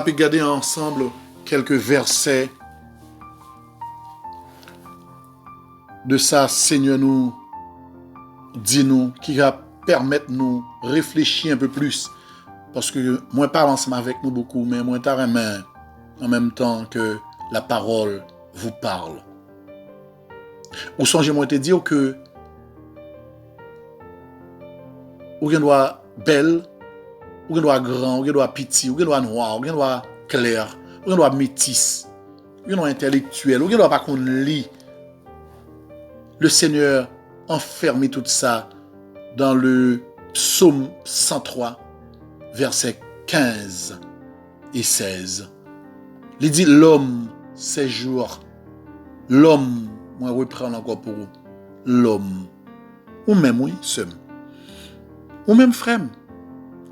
pu regarder ensemble quelques versets de ça, Seigneur nous dit nous, qui va permettre nous réfléchir un peu plus. Parce que moi, parle ensemble avec nous beaucoup, mais moi, t'as remis en même temps que la parole vous parle. Ou songez-moi te dire que ou gen doit belle, ou gen doit grand, ou gen doit petit, ou gen doit noir, ou gen doit clair, ou gen doit métis, ou gen doit intellectuel, ou gen doit pas qu'on lit. Le Seigneur enferme tout ça dans le psaume 103, versets 15 et 16. Il dit l'homme séjour, l'homme, moi reprends encore pour vous, l'homme, ou même oui, seul, ou même frère,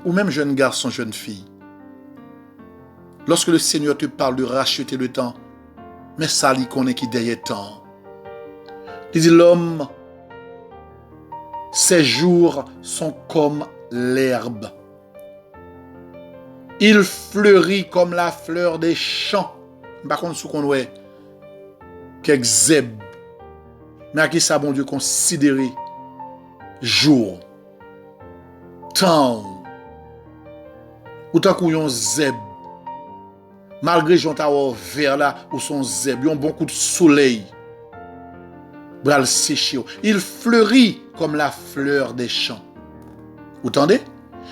ou même jeune garçon, jeune fille. Lorsque le Seigneur te parle de racheter le temps, mais ça lui connaît qui derrière temps. Il dit l'homme, ses jours sont comme l'herbe. Il fleurit comme la fleur des champs. Par contre, ce qu'on voit, quelques zèbres. Mais à qui ça, bon Dieu, considérer jour, temps, ou tant qu'on yon zèbre. Malgré j'ont vers là, où son zèbre, yon bon coup de soleil. Bral séché. Il fleurit comme la fleur des champs. Vous entendez?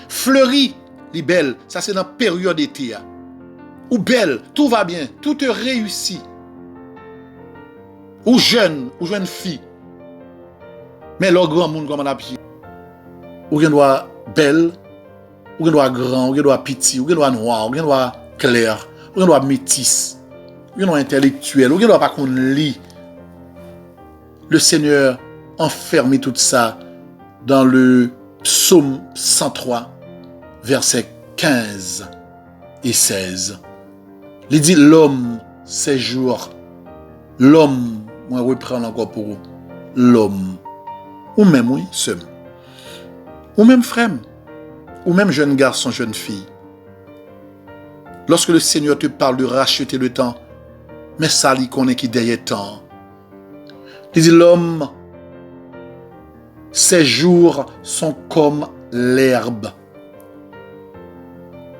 Fleurit, li belle. Ça c'est dans la période d'été. Ou belle, tout va bien, tout te réussit. Ou jeune fille. Mais le grand monde comme on a pied. Ou gen doit belle, ou gen doit grand, ou gen doit petit, ou gen doit noir, ou gen doit clair, ou gen doit métis, ou gen doit intellectuel, ou gen doit pas qu'on lit. Le Seigneur enferme tout ça dans le psaume 103, versets 15 et 16. Il dit l'homme séjour, l'homme, moi reprends encore pour vous, l'homme, ou même oui, seul, ou même frère, ou même jeune garçon, jeune fille. Lorsque le Seigneur te parle de racheter le temps, mais ça lui connaît qui derrière temps. Il dit l'homme, ses jours sont comme l'herbe.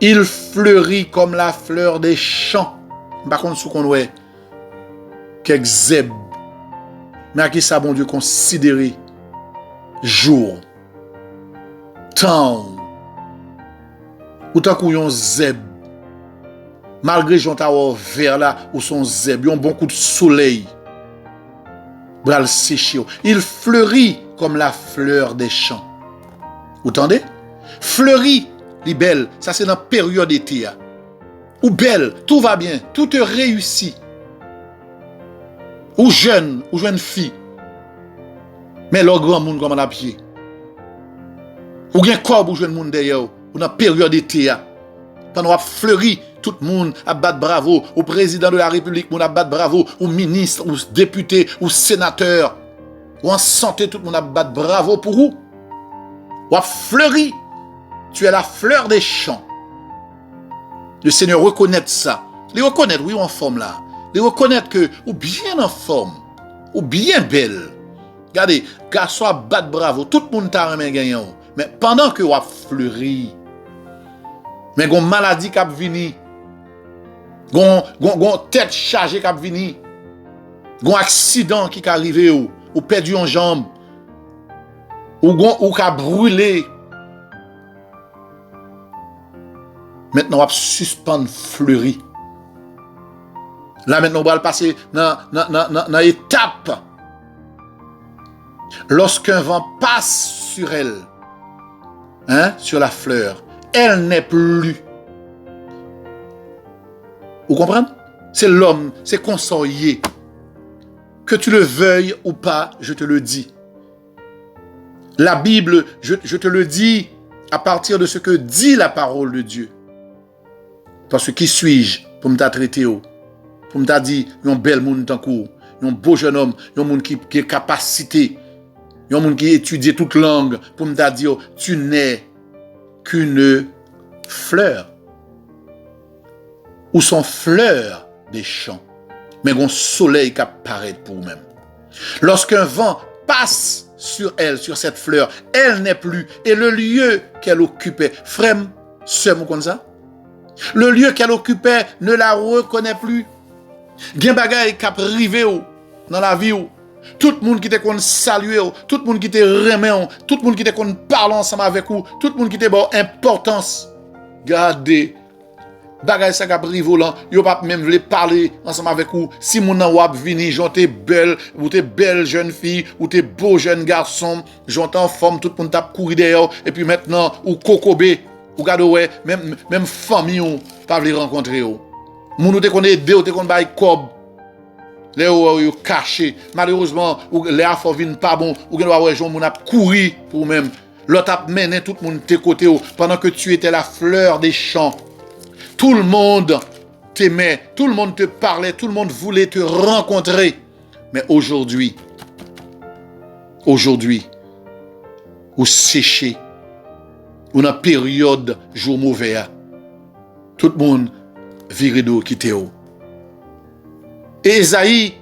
Il fleurit comme la fleur des champs. Par contre, ce qu'on voit, quelques zèbres. Mais à qui ça, bon Dieu, considérer jour, temps, ou tant qu'on yon zèbre. Malgré j'ont vers là, où son zèbre, yon bon coup de soleil. Bral séché. Il fleurit comme la fleur des champs. Vous entendez? Fleurit, li belle. Ça c'est dans la période d'été. Ou belle, tout va bien, tout te réussit. Ou jeune fille. Mais le grand monde comme on a pied. Ou gen corps ou jeune monde derrière. Ou dans la période d'été. Pendant qu'on fleurit, tout le monde a battu bravo. Au président de la République, on a battu bravo. Au ministre, ou député, ou sénateur. Ou en santé, tout le monde a battu bravo pour vous. Ou a fleuri. Tu es la fleur des champs. Le Seigneur reconnaît ça. Il reconnaît, oui, en forme là. Il reconnaît que, ou bien en forme, ou bien belle. Regardez, garçon a battu bravo. Tout le monde t'a remis gagnant. Mais pendant que vous a fleuri, mais gon maladie qui a vini, gon tête chargée qui a vini, gon accident qui est arrivé ou perdu en jambe, ou qui a brûlé. Maintenant, on va suspendre fleuri. Là, maintenant, on va passer dans l'étape. Lorsqu'un vent passe sur elle, sur la fleur, elle n'est plus. Vous comprenez? C'est l'homme, c'est consorié. Que tu le veuilles ou pas, je te le dis. La Bible, je te le dis à partir de ce que dit la parole de Dieu. Parce que qui suis-je pour me traiter? Pour me dire, un bel monde en cours, un beau jeune homme, un monde qui a capacité, un monde qui étudie toute langue, pour me dire, tu n'es qu'une fleur. ou son fleur des champs, mais un soleil qui apparaît pour vous-même. Lorsqu'un vent passe sur elle, sur cette fleur, elle n'est plus, et le lieu qu'elle occupait, frère, sœur, comme ça, le lieu qu'elle occupait ne la reconnaît plus. Gen bagay qui a privé dans la vie, tout le monde qui te kon saluer, tout le monde qui te remet, tout le monde qui te kon parler ensemble avec vous, tout le monde qui te bon importance. Gardez bagay ça qui a privé là, yo pas même vle parler ensemble avec vous. Si moun nan wap vini, j'entends belle, ou t'es belle jeune fille, ou t'es beau jeune garçon, j'entends femme, tout le monde tape courir derrière, et puis maintenant ou kokobé, ou gade ouais, même famille ou pas vle rencontrer ou. Moun ou te kon aider, ou te kon bay kob. Les ou caché. Malheureusement, ou les affaires viennent pas bon, ou gen ouais jon moun a courir pour même. L'autre a mené tout le monde de côté pendant que tu étais la fleur des champs. Tout le monde t'aimait, tout le monde te parlait, tout le monde voulait te rencontrer. Mais aujourd'hui, ou séché, ou dans période jour mauvais, tout le monde vire d'eau quitte eau. Et Ésaïe,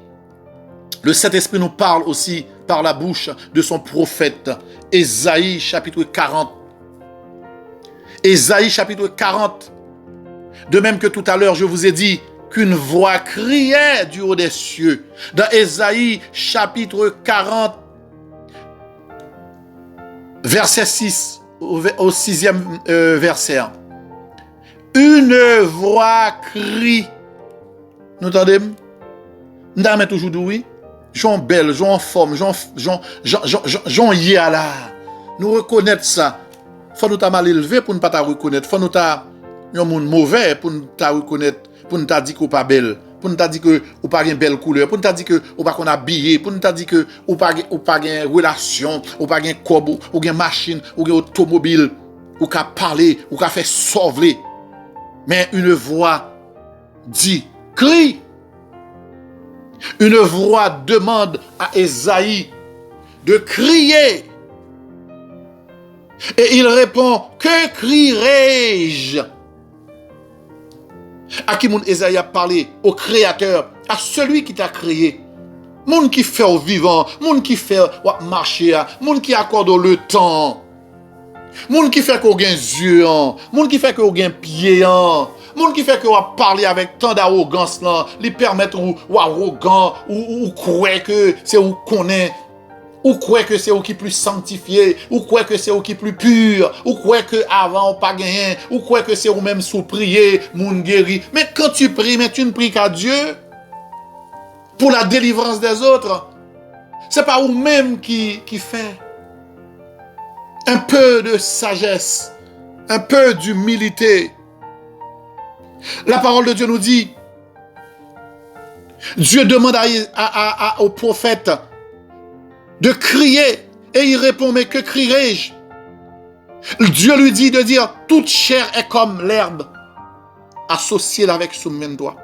le Saint-Esprit nous parle aussi par la bouche de son prophète. Ésaïe chapitre 40. Ésaïe chapitre 40. De même que tout à l'heure, je vous ai dit qu'une voix criait du haut des cieux. Dans Ésaïe chapitre 40, verset 6, au 6e verset. Une voix crie. Nous entendez? Nous avons toujours dit oui. Jean belle, Jean forme, Jean yala. Nous reconnaître ça. Faut nous mal élevé pour ne pas ta reconnaître. Faut nous ta un monde mauvais pour nous ta reconnaître, pour nous ta dire qu'on pas belle, pour nous ta dire que ou pas une belle couleur, pour nous ta dire que ou pas qu'on habillé, pour nous ta dire que ou pas une relation, ou pas une cob, ou une machine, ou une automobile, ou qu'à parler, ou qu'à faire sauver. Mais une voix dit, crie. Une voix demande à Ésaïe de crier. Et il répond, que crierai-je? À qui mon Ésaïe a parlé? Au Créateur, à celui qui t'a créé. Moun qui fait au vivant, moun qui fait marcher, moun qui accorde le temps. Moun qui fait qu'on gagne yeux, moun qui fait qu'on gagne pied, moun qui fait qu'on va parler avec tant d'arrogance là, lui permettre ou arrogant ou croire que c'est ou connaît, ou croire que c'est ou qui plus sanctifié, ou croire que c'est ou qui plus pur, ou croire que avant on pas gagné, ou croire que c'est ou même sous prier, moun guéri. Mais quand tu pries, mais tu ne pries qu'à Dieu pour la délivrance des autres. C'est pas ou même qui fait. Un peu de sagesse, un peu d'humilité. La parole de Dieu nous dit, Dieu demande au prophète de crier, et il répond, mais que crierai-je? Dieu lui dit de dire, toute chair est comme l'herbe, associée avec son même doigt.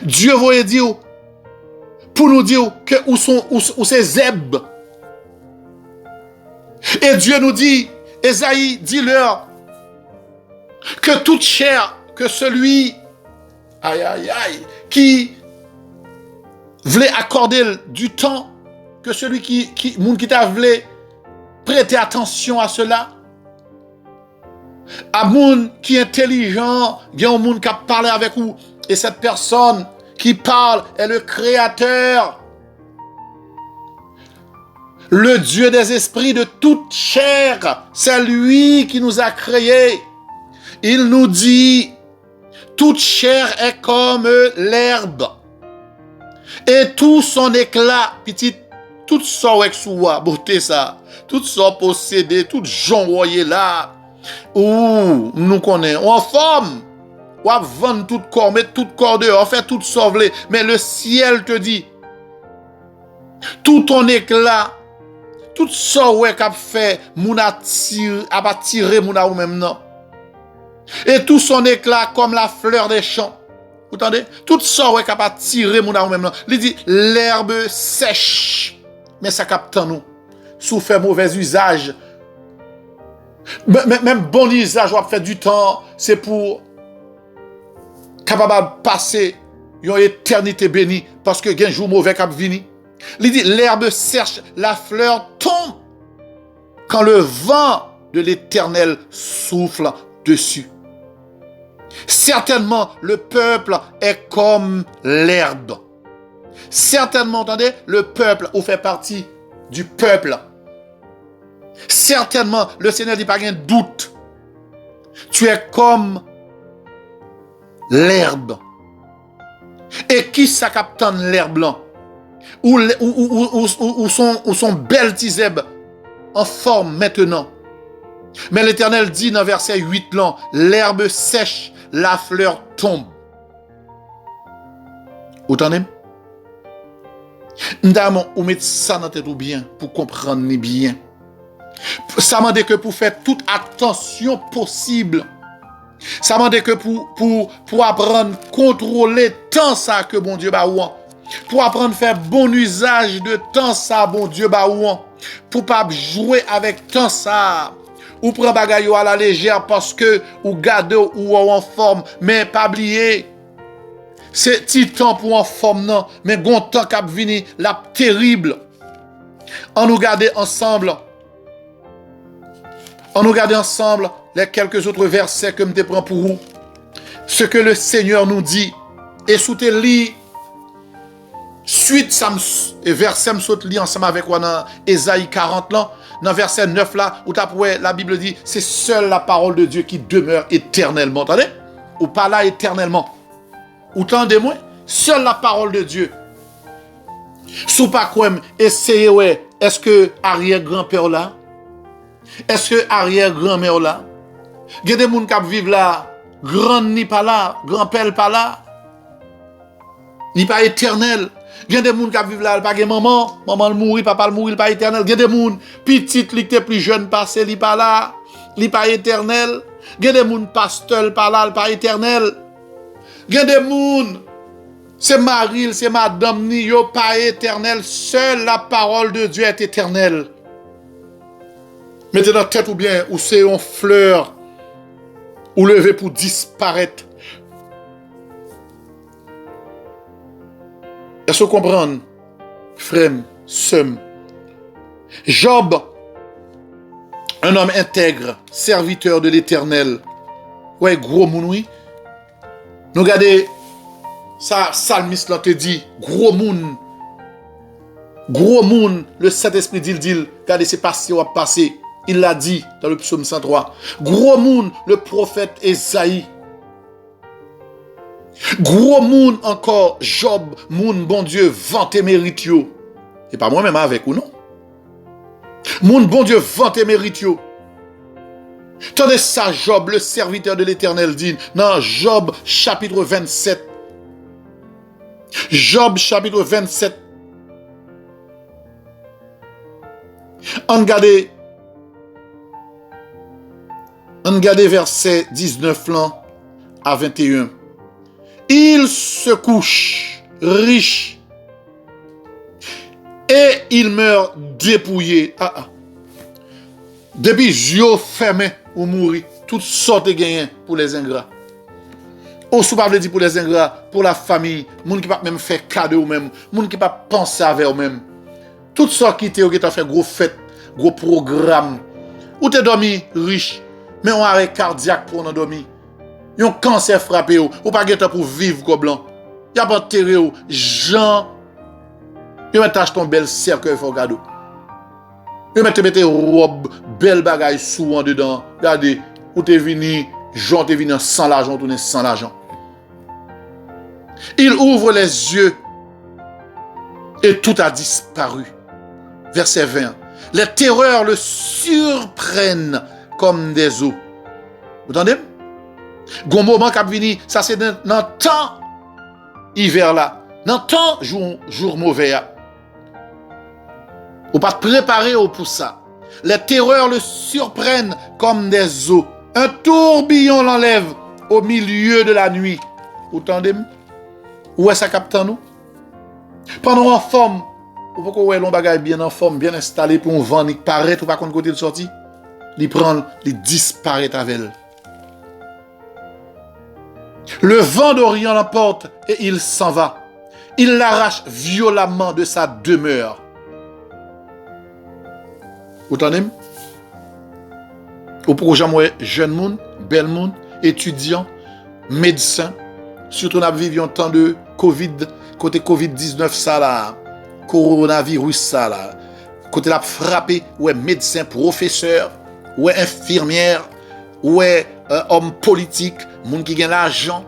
Dieu voulait dire, pour nous dire que où ces zèbres. Et Dieu nous dit, Ésaïe, dis-leur que toute chair, que celui, qui voulait accorder du temps, que celui qui t'a voulu prêter attention à cela, à moun qui est intelligent, il y a un monde qui a parlé avec vous, et cette personne qui parle est le Créateur. Le Dieu des esprits de toute chair, c'est lui qui nous a créés. Il nous dit, toute chair est comme l'herbe. Et tout son éclat, petit, tout ça avec soi, beauté ça, tout ça possédé, tout gens voyez là, ou nous connaissons, en forme, ou à vendre tout corps, mettre tout corps dehors, faire tout sauver. Mais le ciel te dit, tout ton éclat, tout ça ouais qu'a fait moun a tiré moun a ou même non. Et tout son éclat comme la fleur des champs. Vous entendez? Tout ça ouais qu'a tiré moun a ou même non. Il dit l'herbe sèche. Mais ça capte nous. Sous fait mauvais usage. Même bon usage on fait du temps, c'est pour capable de passer une éternité bénie parce que il y a un jour mauvais qui vient. Il dit, l'herbe sèche, la fleur tombe quand le vent de l'Éternel souffle dessus. Certainement, le peuple est comme l'herbe. Certainement, entendez, le peuple, ou fait partie du peuple. Certainement, le Seigneur dit pas de doute. Tu es comme l'herbe. Et qui ça captonne l'herbe là? Où sont belles tisèbes en forme maintenant. Mais l'Éternel dit dans verset 8 là, l'herbe sèche, la fleur tombe. Vous entendez? Nous ou mettre ça dans tête ou bien pour comprendre bien. Ça m'a dit que pour faire toute attention possible. Ça m'a dit que pour apprendre à contrôler tant ça que bon Dieu ba ouan. Pour apprendre à faire bon usage de tant ça bon Dieu ba ouan. Pour pas jouer avec tant ça. Ou prendre bagaille à la légère parce que ou garder ou en forme mais pas oublier. C'est petit temps pour en forme non, mais gon temps cap vini la terrible. On nous garder ensemble. On nous garder ensemble les quelques autres versets que je te prends pour vous. Ce que le Seigneur nous dit. Et sous tes lits, suite, et verset me saute lit ensemble avec moi dans Ésaïe 40 là, dans verset 9 là, où la Bible dit, c'est seule la parole de Dieu qui demeure éternellement. Attendez? Ou pas là éternellement. Autant de moi, seule la parole de Dieu. Sous pas quoi, essayez, ouais, est-ce que arrière-grand-père là? Est-ce que arrière-grand-mère là? Il y a des gens qui vivent là, grand ni pas là, grand-père pas là, ni pas éternel. Il y a des gens qui vivent là, pas de maman, maman le mourir, papa le mourir, pas éternel. Il y a des gens, petit, qui était plus jeune, passé, il pas là, il pas éternel. Il y a des gens, pasteur, pas là, pas éternel. Il y a des gens, c'est Marie, c'est madame, ni yo pas éternel. Seule la parole de Dieu est éternelle. Mettez dans la tête ou bien, ou c'est une fleur, ou levé pour disparaître. Est-ce que vous comprenez, frère, sœur? Job, un homme intègre, serviteur de l'Éternel. Ouais, gros moun, oui. Nous regardons, ça, psalmiste là te dit, gros moun, le Saint-Esprit dit, regardez, c'est passé ou a passé. Il l'a dit dans le psaume 103. Gros moun, le prophète Esaïe. Gros moun encore, Job, moun bon Dieu, vante mérite yo. Et pas moi-même avec ou non. Moun bon Dieu, vante mérite yo. Tendez ça, Job, le serviteur de l'Éternel dit, dans Job chapitre 27. Job chapitre 27. On regarde verset 19 là à 21. Il se couche riche et il meurt dépouillé. Depuis yeux fermés ou mourir, toutes sortes de gains pour les ingrats. Au soupable dit pour les ingrats, pour la famille, moun qui pas même faire cadeau ou même, moun qui pas penser avec eux même. Toutes sortes qui t'ont fait gros fête, gros programme. Ou t'es dormi riche, mais on arrêt cardiaque pour on dormir. Yon cancer frappé ou pas geta pour vivre comme blanc. Y a pas enterré ou Jean. Yon met tâche ton bel cercueil faut gado. Yon mette robe belle bagaille sous en dedans. Regardez, ou t'es venu, Jean t'es venu sans l'argent, tourné sans l'argent. Il ouvre les yeux et tout a disparu. Verset 20. Les terreurs le surprennent comme des eaux. Vous entendez? Gon moment qui a venu, ça c'est dans le temps hiver là, dans le temps jour mauvais. Ou pas préparer pour ça. Les terreurs le surprennent comme des eaux. Un tourbillon l'enlève au milieu de la nuit. Vous entendez? Où est-ce ça capte nous? Pendant en forme, ou pourquoi ouais l'on bagaille bien en forme, bien installé pour un vent, il paraît ou pas contre côté de sortie, il prend, il disparaît avec elle. Le vent d'Orient l'emporte et il s'en va. Il l'arrache violemment de sa demeure. Vous entendez? Ou pour jamais jeune monde, bel monde, étudiant, médecin, surtout nous vivions un temps de Covid, côté Covid-19 ça là, coronavirus ça là, côté la frappé, ouais médecin, professeur, ouais infirmière, ouais homme politique, monde qui gagne l'argent.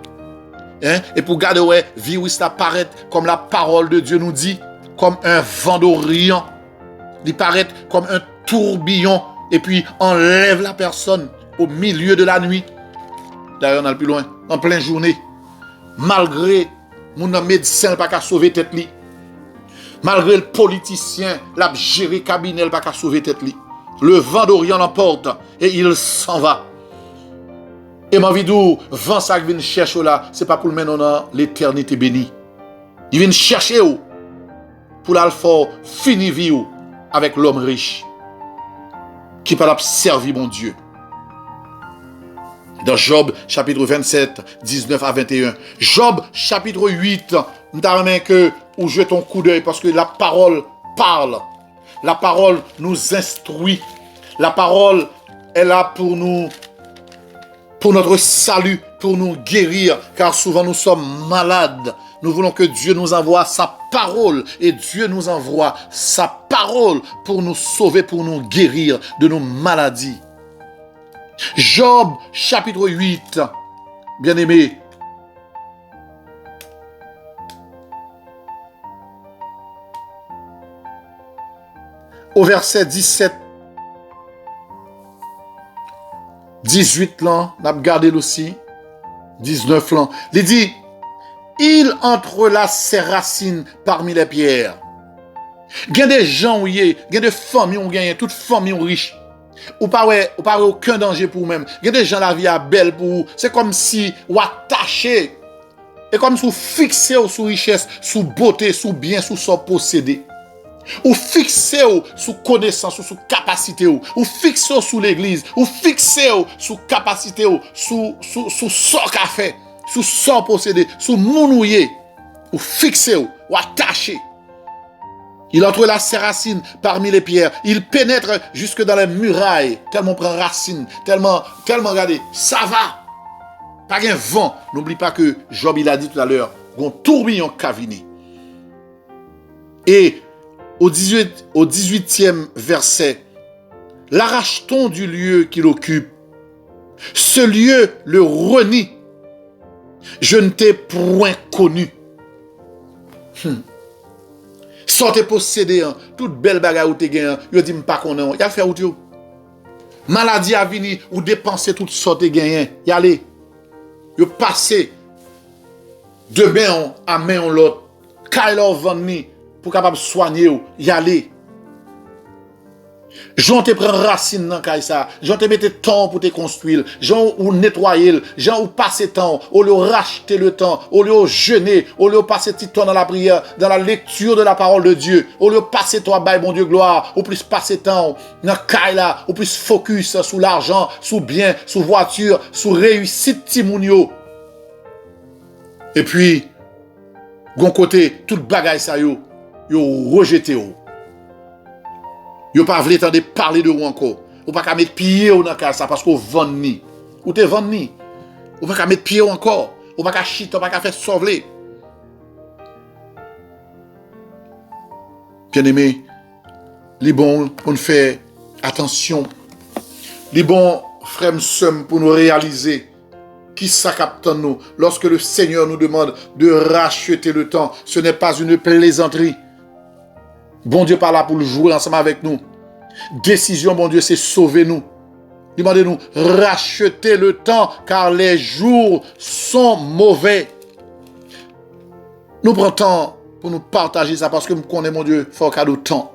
Hein? Et pour garder ouais virus apparaît comme la parole de Dieu nous dit, comme un vent d'Orient, il paraît comme un tourbillon et puis enlève la personne au milieu de la nuit. D'ailleurs, on a le plus loin, en pleine journée. Malgré mon médecin pas qu'à sauver tête li. Malgré le politicien, l'a géré cabinet pas qu'à sauver tête li. Le vent d'Orient l'emporte et il s'en va. Et ma vie d'où vent ça vient chercher là, c'est pas pour le mener dans l'éternité bénie. Il vient chercher où pour l'alpha fini vie avec l'homme riche qui peut servir mon Dieu. Dans Job chapitre 27, 19 à 21. Job chapitre 8, nous t'amène que ou jetons un coup d'œil parce que la parole parle. La parole nous instruit. La parole est là pour nous, pour notre salut, pour nous guérir, car souvent nous sommes malades. Nous voulons que Dieu nous envoie sa parole et Dieu nous envoie sa parole pour nous sauver, pour nous guérir de nos maladies. Job chapitre 8, bien-aimé. Au verset 17, 18 là, on a gardé aussi, 19 là. Il dit, il entrelace ses racines parmi les pierres. Il y a des gens où il y a des familles où il y a toutes familles riches. Ou pas aucun danger pour vous-même. Il y a des gens la vie à belle pour vous. C'est comme si vous attaché. Et comme si vous fixez sous richesse, sous beauté, sous bien, sous son possédé. Ou fixez sous connaissance, sous capacité. Ou fixez sous l'église. Ou fixez sous capacité. Sous son café. Sous son possédé. Sous mounouillé. Ou fixez ou attaché. Il entrelace ses racines parmi les pierres. Il pénètre jusque dans les murailles. Tellement prend racine. Tellement, regardez, ça va. Pas un vent. N'oublie pas que Job, il a dit tout à l'heure, un tourbillon cavini. Et au 18e verset, l'arrache-t-on du lieu qu'il occupe. Ce lieu le renie. Je ne t'ai point connu. Sortez possédé, toute belle bagarre ou te gagne, yo dit pas connait, y a fait ou yo. Maladie a vini ou dépenser toute sorte gagne, y aller. Yo passer de main à main l'autre. Kailo vendre pour capable soigner ou y aller. Jean te prend racine dans kay ça, Jean te mette temps pour te construire, Jean ou nettoyer, Jean ou passer temps, au lieu racheter le temps, au lieu jeûner, au lieu passer petit temps dans la prière, dans la lecture de la parole de Dieu, au lieu passer toi bail bon Dieu gloire, ou plus passer temps dans kay là, ou plus focus sur l'argent, sur bien, sur voiture, sur réussite timounio. Et puis gon côté toute bagaille ça yo rejeté ou. Yo pas vle tande parler de ou encore. Ou pas ka mettre pied ou dans ça parce qu'on vend ni. Ou te vend ni. Ou pas ka mettre pied ou encore. Ou pas ka chita, ou pas ka faire sauver. Bien-aimé, les bons pour nous faire attention. Les bons frères m'sem pour nous réaliser qui ça capte nous lorsque le Seigneur nous demande de racheter le temps. Ce n'est pas une plaisanterie. Bon Dieu pas là pour le jouer ensemble avec nous. Décision, bon Dieu, c'est sauver nous. Demandez-nous, racheter le temps, car les jours sont mauvais. Nous prenons temps pour nous partager ça, parce que nous connaissons, mon Dieu, faut cadeau temps.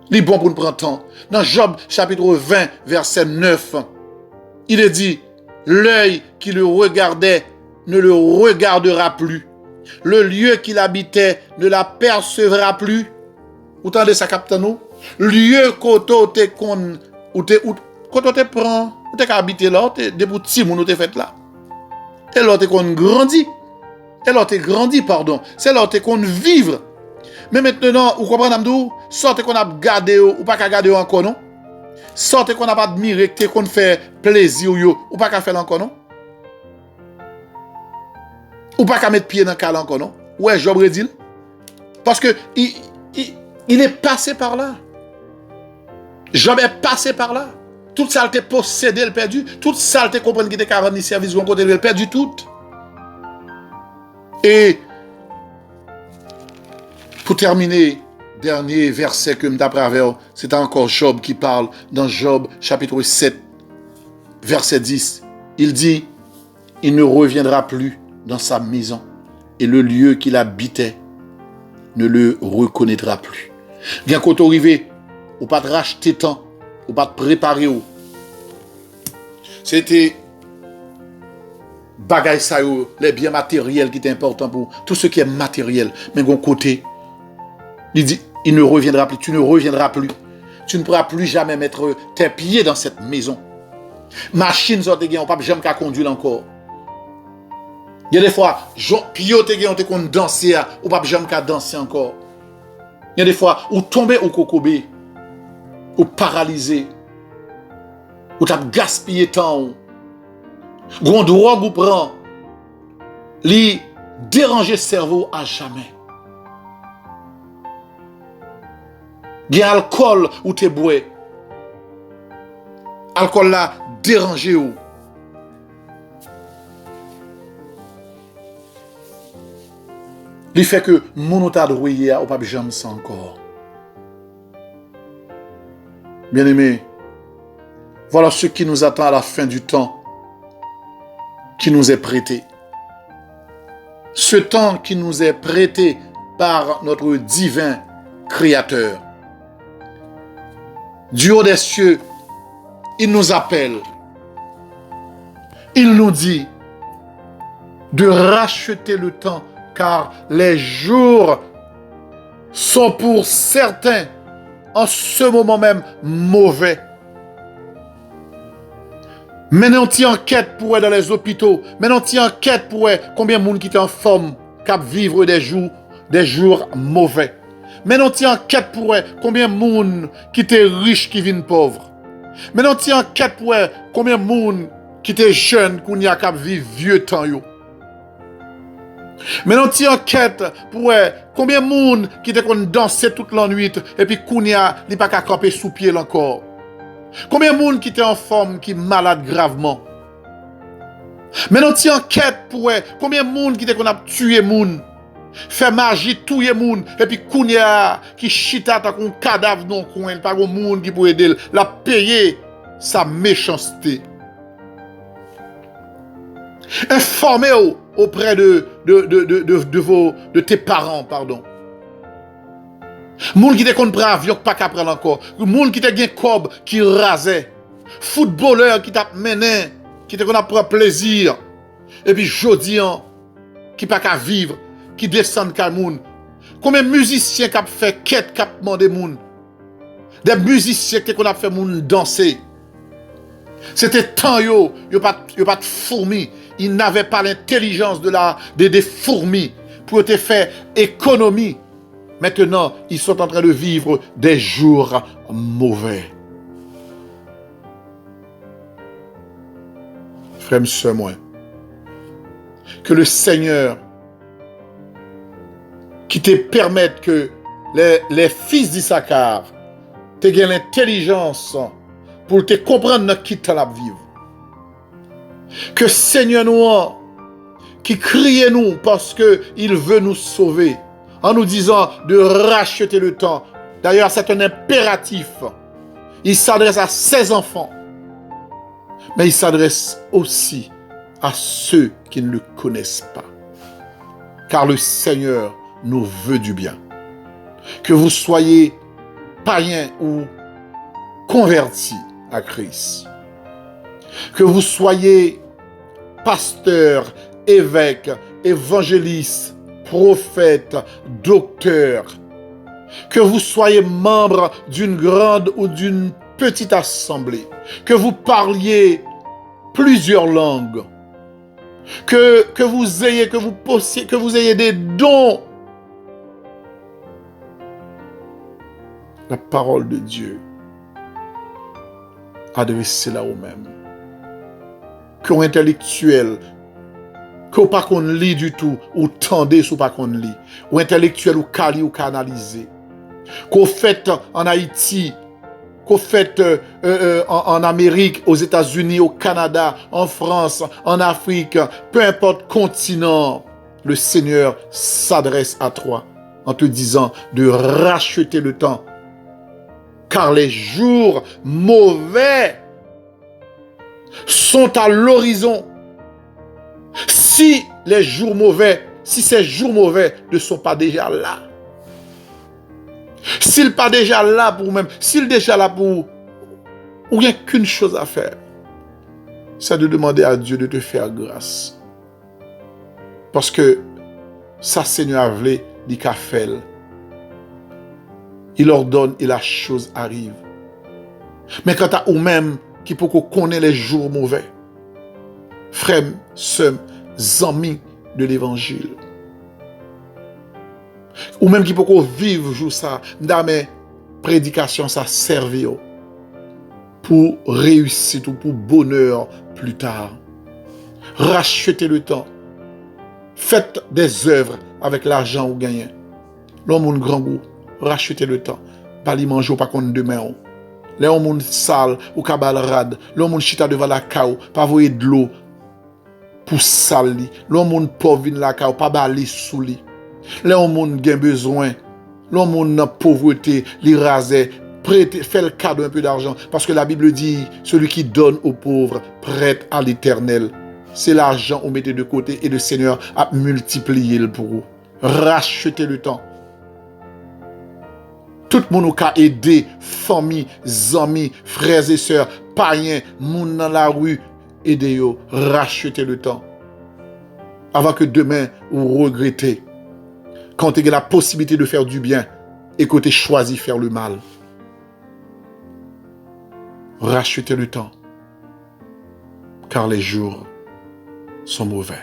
Il est bon pour nous prendre temps. Dans Job, chapitre 20, verset 9, il est dit, l'œil qui le regardait ne le regardera plus. Le lieu qu'il habitait ne l'apercevra plus. Vous entendez ça, capte nous? Lieu koto te kon, ou te prend, ou te habité là, de pour petit moun ou te fait là. Et l'autre qu'on grandit. Et l'autre grandit, pardon. C'est l'autre qu'on vivre. Mais maintenant, vous comprenez, Amdou? Sortez qu'on a gardé ou pas qu'à garder encore, non? Sortez qu'on a pas admiré, qu'on fait plaisir ou pas qu'à faire encore, non? Ou pas qu'à mettre pied dans le cal encore, non? Ouais, Job redit. Parce que il est passé par là. Job est passé par là. Toute saleté possédée, le perdu. Toute saleté comprendre qu'il était 40 services, ou côté, le perdu tout. Et pour terminer, dernier verset que je c'est encore Job qui parle dans Job chapitre 7, verset 10. Il dit, il ne reviendra plus dans sa maison et le lieu qu'il habitait ne le reconnaîtra plus. Bien quand on arrive, ou pas de racheter temps, ou pas de préparer. C'était bagay ça, les biens matériels qui étaient importants pour tout ce qui est matériel. Mais d'un côté, il dit, il ne reviendra plus, tu ne reviendras plus. Tu ne pourras plus jamais mettre tes pieds dans cette maison. Machine, on ne peut jamais conduire encore. Il y a des fois, pied, on te danser, ou pas jamais danser encore. Il y a des fois, ou tomber au cocobé, ou paralysé, ou t'as gaspillé temps, ou drogue ou prend, li déranger le cerveau à jamais. Il y a alcool ou t'es bois. Alcool là, déranger ou. Il fait que mon ta droyer ou pas jamais ça encore. Bien-aimés, voilà ce qui nous attend à la fin du temps qui nous est prêté. Ce temps qui nous est prêté par notre divin Créateur. Du haut des cieux, il nous appelle. Il nous dit de racheter le temps car les jours sont pour certains en ce moment même mauvais. Maintenant, tu enquêtes pour dans les hôpitaux. Maintenant, tu enquêtes pour combien de monde qui est en forme, qui vivre des jours mauvais. Maintenant, tu enquêtes pour combien de monde qui est riche, qui vient pauvre. Maintenant, tu enquêtes pour combien de monde qui est jeune, qui n'y a qu'à vivre vieux temps. Maintenant, tu enquêtes pour combien de monde qui était qu'on dansait toute la nuit et puis qu'on n'y a pas qu'à camper sous pied encore. Combien de monde qui était en forme, qui est malade gravement. Maintenant, tu enquêtes pour combien de monde qui était qu'on a tué monde, fait magie, tuer monde et puis qu'on y a qui chita tant qu'on cadavre dans le coin, pas un monde qui peut aider, la payer sa méchanceté. Informez-vous auprès de tes parents, pardon. Moun qui te kon prend avion pas qu'à prendre encore. Moun qui te gen cob qui rasait. Footballeur qui t'a mené, qui te kon a prend plaisir. Et puis jodi qui pas qu'à vivre, qui descend ka moun. Combien de musiciens qui a fait quête qui a demandé moun. Des musiciens qui qu'on a fait moun danser. C'était tant yo pas de fourmis. Ils n'avaient pas l'intelligence des fourmis pour te faire économie. Maintenant, ils sont en train de vivre des jours mauvais. Frère, monsieur, moi, que le Seigneur qui te permette que les fils d'Issachar te gagnent l'intelligence pour te comprendre qui tu as vivre. Que Seigneur nous, qui crie nous parce qu'il veut nous sauver, en nous disant de racheter le temps. D'ailleurs, c'est un impératif. Il s'adresse à ses enfants, mais il s'adresse aussi à ceux qui ne le connaissent pas. Car le Seigneur nous veut du bien. Que vous soyez païens ou convertis à Christ. Que vous soyez pasteur, évêque, évangéliste, prophète, docteur, que vous soyez membre d'une grande ou d'une petite assemblée, que vous parliez plusieurs langues, que vous ayez, que vous possédez, que vous ayez des dons. La parole de Dieu adressez-la aux mêmes. Qu'on intellectuel, qu'on pas qu'on lit du tout, ou tendez sous pas qu'on lit, ou intellectuel ou cali ou canalisé, qu'on fait en Haïti, qu'on fait en Amérique, aux États-Unis, au Canada, en France, en Afrique, peu importe continent, le Seigneur s'adresse à toi en te disant de racheter le temps. Car les jours mauvais sont à l'horizon. Si les jours mauvais, si ces jours mauvais ne sont pas déjà là, s'ils pas déjà là pour vous-même, s'ils déjà là pour vous, il n'y a qu'une chose à faire, c'est de demander à Dieu de te faire grâce. Parce que ça, Seigneur a voulu, dit qu'a fait. Il ordonne et la chose arrive. Mais quant à vous-même, qui peut connaître les jours mauvais, frères, sœurs, amis de l'évangile, ou même qui peut vivre jour ça, dans mes prédications, ça servi pour réussite ou pour bonheur plus tard. Rachetez le temps. Faites des œuvres avec l'argent ou gagnez. L'homme un grand goût. Rachetez le temps. Pas li manger ou pas qu'on demain. Les hommes sale ou kabal rad. L'homme chita devant la cao. Pas voyer de l'eau pour sali. L'homme pauvre vin la cao. Pas bali sous li. Les hommes gen besoin. L'homme n'a pauvreté. Li rasé. Prêtez, fait le cadeau un peu d'argent. Parce que la Bible dit, celui qui donne aux pauvres prête à l'Éternel. C'est l'argent qu'on mettez de côté et le Seigneur a multiplié pour vous. Rachetez le temps. Tout le monde qui a aidé, famille, amis, frères et sœurs, païens, monde dans la rue, aidez-vous, rachetez le temps. Avant que demain, vous regrettez. Quand vous avez la possibilité de faire du bien et que vous avez choisi de faire le mal. Rachetez le temps. Car les jours sont mauvais.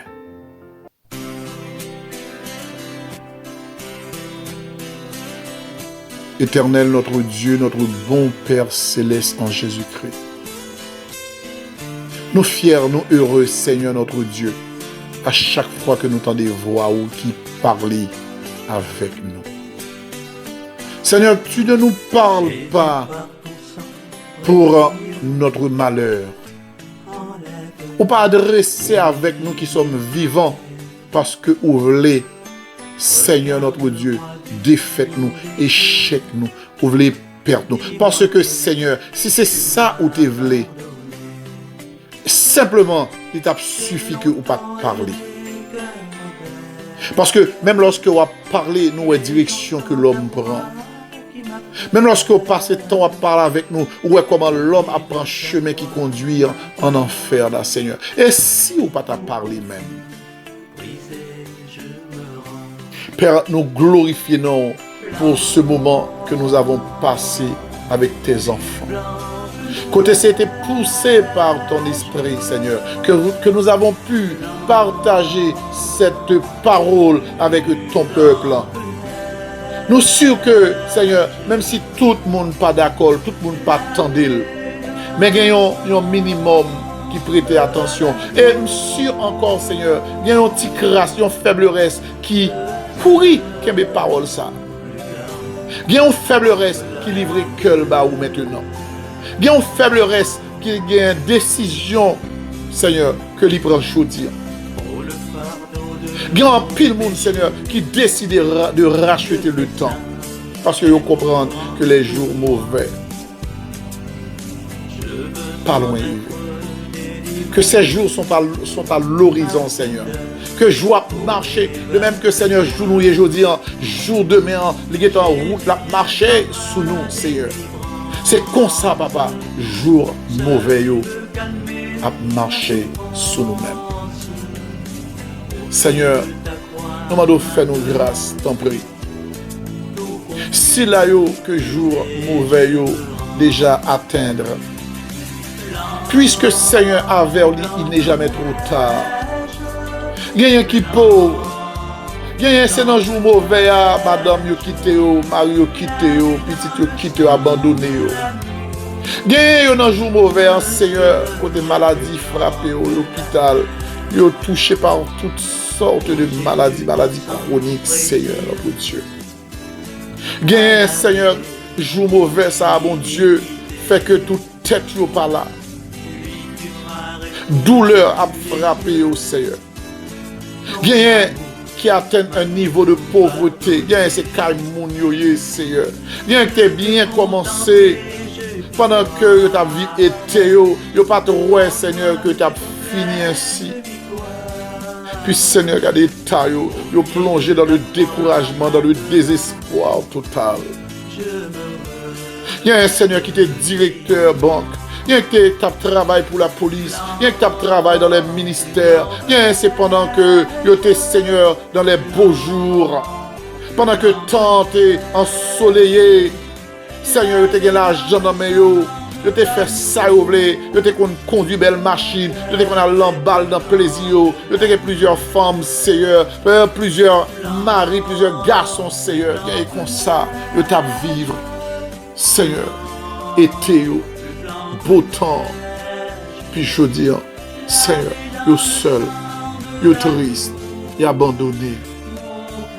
Éternel, notre Dieu, notre bon Père céleste en Jésus-Christ. Nous fiers, nous heureux, Seigneur notre Dieu, à chaque fois que nous entendons des voix ou qui parlent avec nous. Seigneur, tu ne nous parles pas pour notre malheur. Ou pas adresser avec nous qui sommes vivants parce que vous voulez, Seigneur notre Dieu, défaites-nous, échec-nous, vous voulez perdre nous. Parce que Seigneur, si c'est ça où tu voulais, simplement, il t'a suffi que vous pas parler. Parce que même lorsque vous parlez, nous, la direction que l'homme prend. Même lorsque vous passez le temps à parler avec nous, ou comment l'homme apprend un chemin qui conduit en enfer, là, Seigneur. Et si vous pas parler même. Père, nous glorifions pour ce moment que nous avons passé avec tes enfants. Côté c'était poussé par ton esprit, Seigneur, que nous avons pu partager cette parole avec ton peuple. Nous sommes sûrs que, Seigneur, même si tout le monde n'est pas d'accord, tout le monde n'est pas attendu, mais il y a un minimum qui prête attention. Et nous sommes sûrs encore, Seigneur, il y a une petite crasse, une faiblesse qui pourrit que mes paroles ça. Il y a une faiblesse qui livre que le bas ou maintenant. Il y a une faiblesse qui a une décision, Seigneur, que l'il prend aujourd'hui. Il y a un pile monde, Seigneur, qui décide de racheter le temps. Parce qu'ils comprennent que les jours mauvais, pas loin. Que ces jours sont à l'horizon, Seigneur. Que je dois marcher, de même que Seigneur, jour nous aujourd'hui, jour demain, les en route, la marcher sous nous, Seigneur. C'est comme ça, papa, jour mauvais, à marcher sous nous-mêmes. Seigneur, nous m'avons fait nos grâces, t'en prie. Si là, que jour mauvais, déjà atteindre, puisque Seigneur a vers lui, il n'est jamais trop tard. Gagnant qui pauvre. Gagnant c'est dans jour mauvais, madame yo quitté yo, mari yo quitté yo, petit yo quitté yo, abandonné yo. Gagnant dans jour mauvais, Seigneur, côté maladie frappé yo, l'hôpital, yo touché par toutes sortes de maladies chroniques, Seigneur, mon Dieu. Gagnant, Seigneur, jour mauvais, ça, bon Dieu, fait que toute tête yo pas là. Douleur a frappé au Seigneur. Gagnant qui atteint un niveau de pauvreté. Gagnant c'est calme moun yo ye, Seigneur. Gagnant qui bien commencé pendant que ta vie était yo pas trop, Seigneur, que tu as fini ainsi. Puis Seigneur, regarde l'état yo plongé dans le découragement, dans le désespoir total. Il y a un Seigneur qui était directeur banque. Il y a un qui travaille pour la police. Il y a un qui travaille dans les ministères. Il y a un c'est pendant que yo t'es Seigneur dans les beaux jours. Pendant que tant t'es ensoleillé. Seigneur, yo t'es gagné l'argent dans mes yo. Yo t'es fait ça yo vle. Yo t'es conduit belle machine. Yo t'es qu'on a l'emballe dans plaisir. Yo t'es plusieurs femmes, Seigneur. Plusieurs maris, plusieurs garçons, Seigneur. Il y a comme ça. Yo t'as vivre. Seigneur, été, beau temps, puis je dis, Seigneur, yo seul, yo triste, yo abandonné,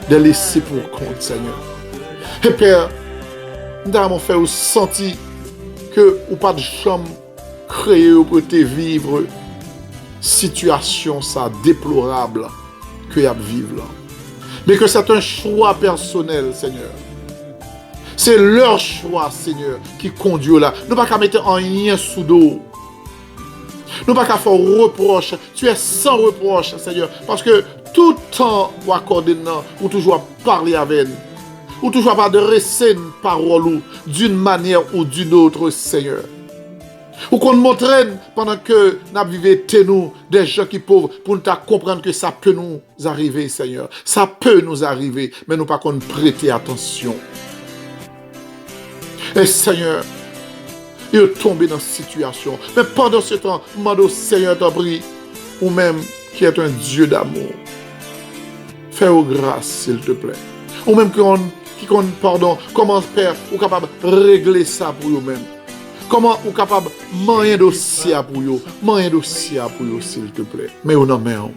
de laisser pour compte, Seigneur. Et Père, nous avons fait au senti que ou pas de chambre créée pour te vivre situation ça déplorable que y a vivre là. Mais que c'est un choix personnel, Seigneur. C'est leur choix, Seigneur, qui conduit là. Nous ne pouvons pas mettre en rien sous dos. Nous ne pouvons pas faire reproche. Tu es sans reproche, Seigneur. Parce que tout temps, vous accordez ou toujours parler avec nous. Ou toujours adresser une parole d'une manière ou d'une autre, Seigneur. Ou qu'on montre pendant que nous vivons des gens qui pauvres pour nous comprendre que ça peut nous arriver, Seigneur. Ça peut nous arriver, mais nous ne pouvons pas prêter attention. Et Seigneur, il est tombé dans cette situation. Mais pendant ce temps, demande au Seigneur t'en prie, ou même qui est un Dieu d'amour. Fais-nous grâce, s'il te plaît. Ou même qui pardon, comment Père, ou capable de régler ça pour vous-même. Comment ou capable de manger dossier pour vous. Manger dossier pour vous, s'il te plaît. Mais on en met un.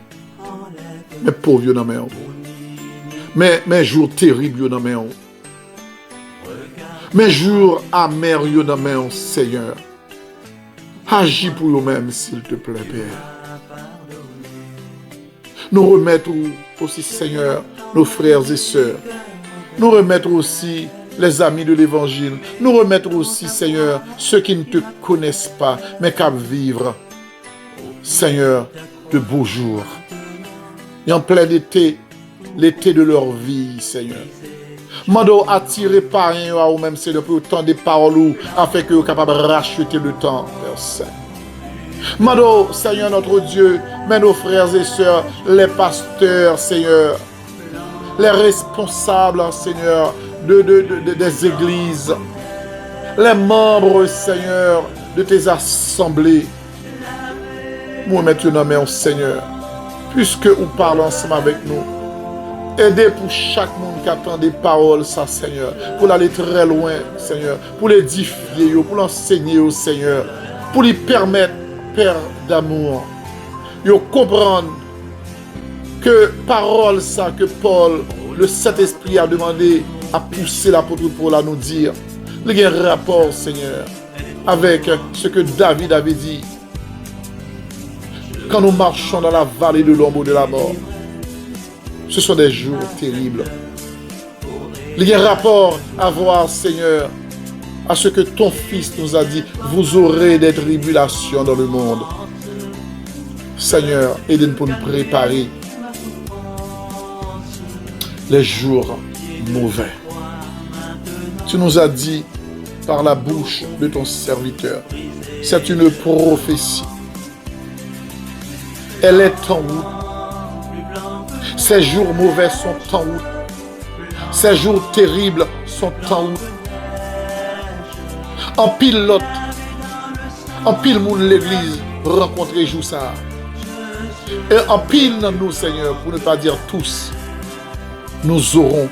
Mais pauvre, on en met un. Mais jour terrible, on en met un. Mes jours amers, yo dans mes Seigneur. Agis pour nous-mêmes, s'il te plaît, Père. Nous remettre aussi, Seigneur, nos frères et sœurs. Nous remettre aussi les amis de l'Évangile. Nous remettre aussi, Seigneur, ceux qui ne te connaissent pas, mais qui vivre, Seigneur, de beaux jours. Et en plein été, l'été de leur vie, Seigneur. Mando attiré par un ou même Seigneur pour autant des paroles afin que vous capable de racheter le temps, Père Saint. Mando, Seigneur notre Dieu, mais nos frères et sœurs, les pasteurs, Seigneur, les responsables, Seigneur, des églises, les membres, Seigneur, de tes assemblées. Nous mettons nos Seigneur, puisque vous parlez ensemble avec nous. Aidez pour chaque monde qui attend des paroles, ça, Seigneur. Pour aller très loin, Seigneur. Pour l'édifier, pour l'enseigner au Seigneur. Pour lui permettre, Père d'amour, de comprendre que parole, ça, que Paul, le Saint-Esprit a demandé à pousser l'apôtre Paul à nous dire. Il y a un rapport, Seigneur, avec ce que David avait dit. Quand nous marchons dans la vallée de l'ombre de la mort. Ce sont des jours terribles. Il y a un rapport à voir, Seigneur, à ce que ton Fils nous a dit. Vous aurez des tribulations dans le monde. Seigneur, aide-nous pour nous préparer les jours mauvais. Tu nous as dit par la bouche de ton serviteur. C'est une prophétie. Elle est en route. Ces jours mauvais sont en route. Ces jours terribles sont en route. En pile l'autre, en pile monde l'église rencontrer jour ça. Et en pile dans nous, Seigneur, pour ne pas dire tous, nous aurons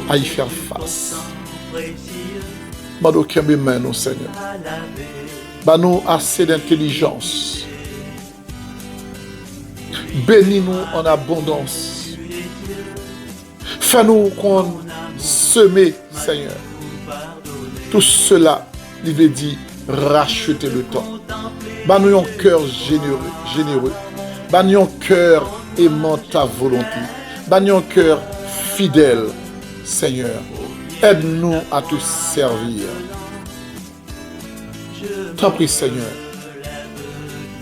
à y faire face. Mado kembe men nous, Seigneur. Ba-nous assez d'intelligence. Bénis-nous en abondance. Fais-nous qu'on semer, Seigneur. Tout cela, il veut dire racheter le temps. Ba-nous un cœur généreux. Ba-nous un cœur aimant ta volonté. Ba-nous un cœur fidèle, Seigneur. Aide-nous à te servir. T'en prie, Seigneur.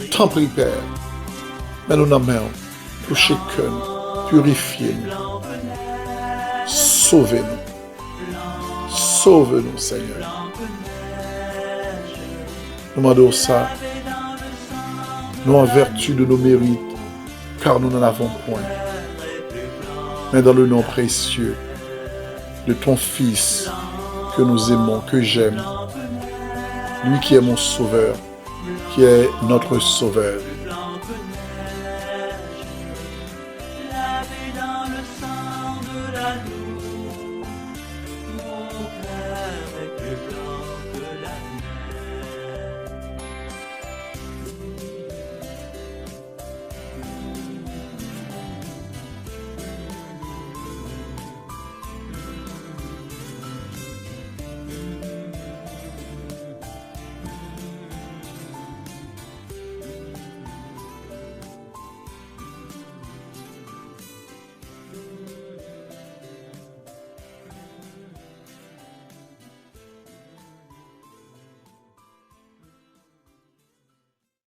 T'en prie, Père. Mais nous n'aimons toucher que nous, purifiez-nous, sauvez-nous. Sauve-nous, Seigneur. Nous demandons ça, non en vertu de nos mérites, car nous n'en avons point, mais dans le nom précieux de ton Fils que nous aimons, que j'aime, lui qui est mon Sauveur, qui est notre Sauveur.